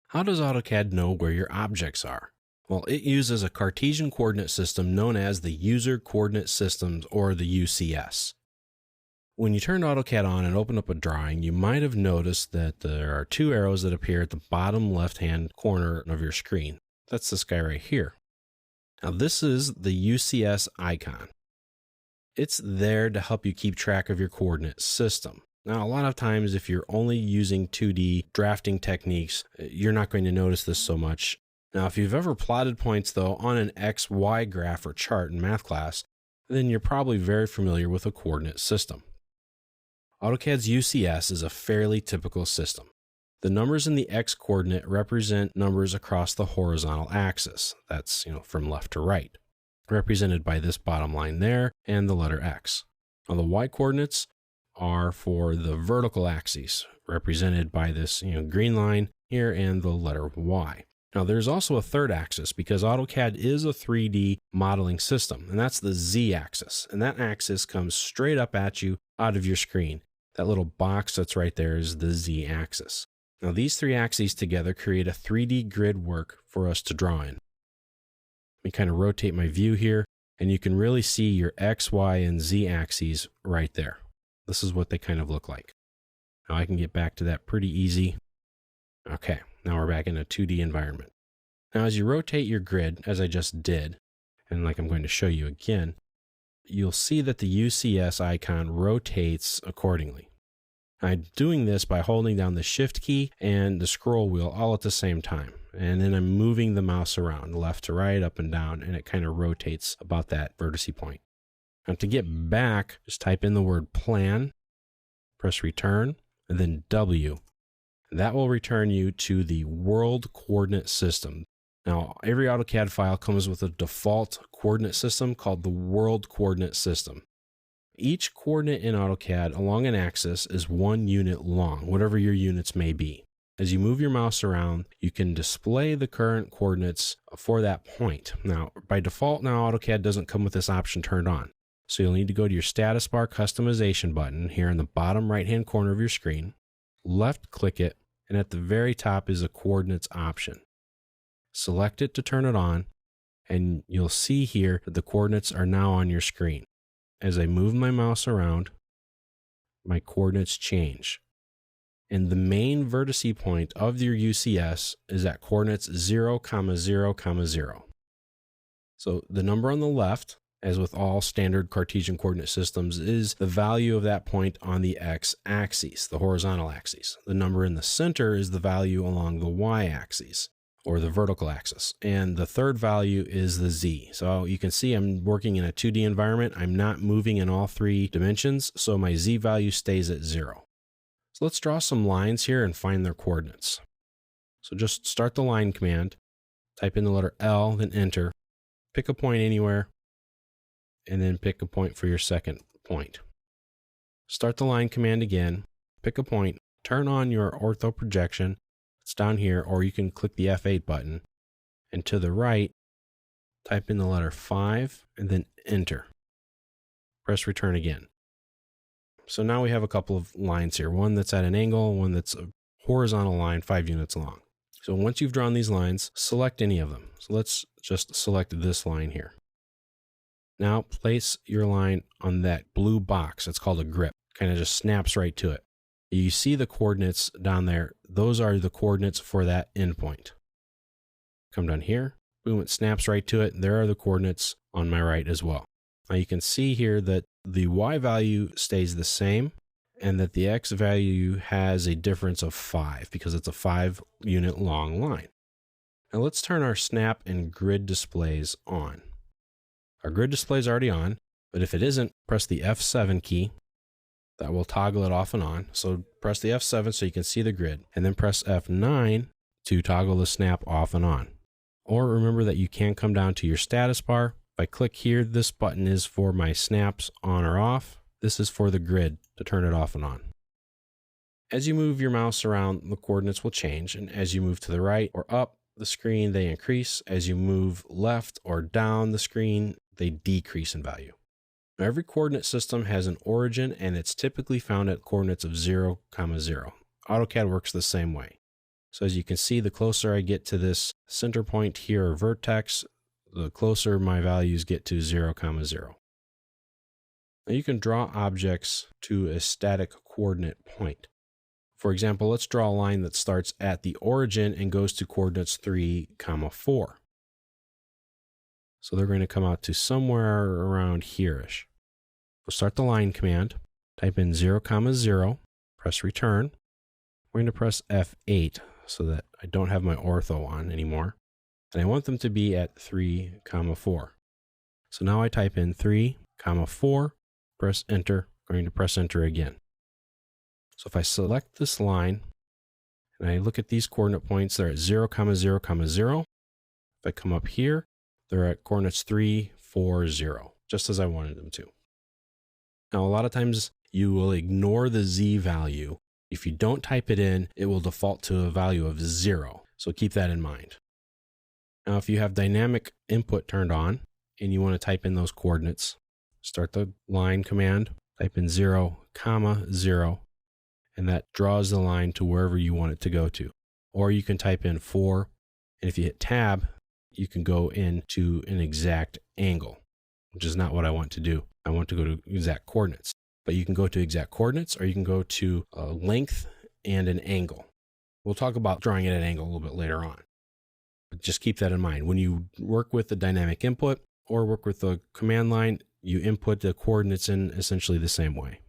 How does AutoCAD know where your objects are? Well, it uses a Cartesian coordinate system known as the User Coordinate Systems, or the UCS. When you turn AutoCAD on and open up a drawing, you might have noticed that there are two arrows that appear at the bottom left-hand corner of your screen. That's this guy right here. Now, this is the UCS icon. It's there to help you keep track of your coordinate system. Now, a lot of times, if you're only using 2D drafting techniques, you're not going to notice this so much. Now, if you've ever plotted points, though, on an XY graph or chart in math class, then you're probably very familiar with a coordinate system. AutoCAD's UCS is a fairly typical system. The numbers in the X coordinate represent numbers across the horizontal axis. That's, from left to right, represented by this bottom line there and the letter X. Now, the Y coordinates are for the vertical axes, represented by this, green line here and the letter Y. Now, there's also a third axis because AutoCAD is a 3D modeling system, and that's the Z axis. And that axis comes straight up at you out of your screen. That little box that's right there is the Z axis. Now, these three axes together create a 3D grid work for us to draw in. Let me kind of rotate my view here, and you can really see your X, Y, and Z axes right there. This is what they kind of look like. Now, I can get back to that pretty easy. Okay, now we're back in a 2D environment. Now, as you rotate your grid, as I just did, and like I'm going to show you again, you'll see that the UCS icon rotates accordingly. I'm doing this by holding down the Shift key and the scroll wheel all at the same time. And then I'm moving the mouse around left to right, up and down, and it kind of rotates about that vertice point. Now, to get back, just type in the word plan, press return, and then W. That will return you to the world coordinate system. Now, every AutoCAD file comes with a default coordinate system called the world coordinate system. Each coordinate in AutoCAD along an axis is 1 unit long, whatever your units may be. As you move your mouse around, you can display the current coordinates for that point. Now, by default, AutoCAD doesn't come with this option turned on. So you'll need to go to your status bar customization button here in the bottom right-hand corner of your screen, left-click it, and at the very top is a coordinates option. Select it to turn it on, and you'll see here that the coordinates are now on your screen. As I move my mouse around, my coordinates change. And the main vertice point of your UCS is at coordinates 0, 0, 0. So the number on the left, as with all standard Cartesian coordinate systems, is the value of that point on the x-axis, the horizontal axis. The number in the center is the value along the y-axis, or the vertical axis. And the third value is the z. So you can see I'm working in a 2D environment. I'm not moving in all three dimensions, so my z value stays at 0. So let's draw some lines here and find their coordinates. So just start the line command, type in the letter L, then enter, pick a point anywhere, and then pick a point for your second point. Start the line command again, pick a point, turn on your ortho projection. It's down here, or you can click the F8 button, and to the right, type in the letter 5 and then enter. Press return again. So now we have a couple of lines here, one that's at an angle, one that's a horizontal line 5 units long. So once you've drawn these lines, select any of them. So let's just select this line here. Now place your line on that blue box. It's called a grip. Kind of just snaps right to it. You see the coordinates down there. Those are the coordinates for that endpoint. Come down here. Boom, it snaps right to it. There are the coordinates on my right as well. Now you can see here that the y value stays the same and that the x value has a difference of 5 because it's a 5 unit long line. Now let's turn our snap and grid displays on. Our grid display is already on, but if it isn't, press the F7 key. That will toggle it off and on. So press the F7 so you can see the grid, and then press F9 to toggle the snap off and on. Or remember that you can come down to your status bar. If I click here, this button is for my snaps on or off. This is for the grid to turn it off and on. As you move your mouse around, the coordinates will change, and as you move to the right or up the screen, they increase. As you move left or down the screen, they decrease in value. Now, every coordinate system has an origin, and it's typically found at coordinates of 0, 0. AutoCAD works the same way. So as you can see, the closer I get to this center point here or vertex, the closer my values get to 0, 0. Now you can draw objects to a static coordinate point. For example, let's draw a line that starts at the origin and goes to coordinates 3, 4. So they're going to come out to somewhere around here-ish. We'll start the line command, type in 0, 0, press return. We're going to press F8 so that I don't have my ortho on anymore. And I want them to be at 3, 4. So now I type in 3, 4, press enter, going to press enter again. So if I select this line and I look at these coordinate points, they're at 0, 0, 0. If I come up here, they're at coordinates 3, 4, 0, just as I wanted them to. Now, a lot of times you will ignore the Z value. If you don't type it in, it will default to a value of 0. So keep that in mind. Now, if you have dynamic input turned on and you want to type in those coordinates, start the line command, type in 0, 0, and that draws the line to wherever you want it to go to. Or you can type in 4, and if you hit tab, you can go into an exact angle, which is not what I want to do. I want to go to exact coordinates. But you can go to exact coordinates, or you can go to a length and an angle. We'll talk about drawing at an angle a little bit later on. But just keep that in mind. When you work with the dynamic input or work with the command line, you input the coordinates in essentially the same way.